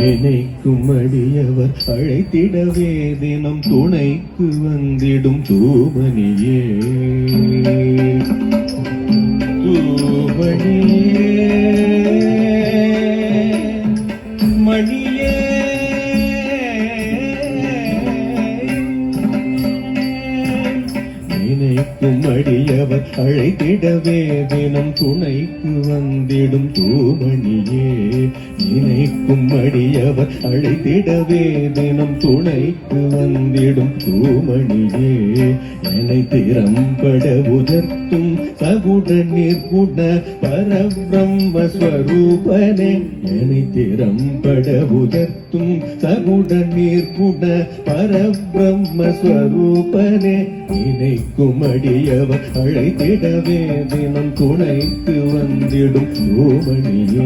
நினைக்கும் அடியவர் அழைத்திடவே தினம் துணைக்கு வந்திடும் தூமணியே தூமணியே மணியே நினைக்கும் அடியவர் அழைத்திடவே தினம் துணைக்கு வந்திடும் தூமணியே நினைக்கும் அடியவர் அழைத்திடவே தினம் துணைக்கு வந்திடும் தூமணியே என்னை திறம்பட உதர்த்தும் சகுட நிர்குண பரபிரம்மஸ்வரூபனே என்னை திறம்பட உதர்த்தும் சகுட நிர்குண பரபிரம்மஸ்வரூபனே நினைக்கும் அடியவர் அழைத்திடவே தினம் துணைக்கு வந்திடும் தூமணியே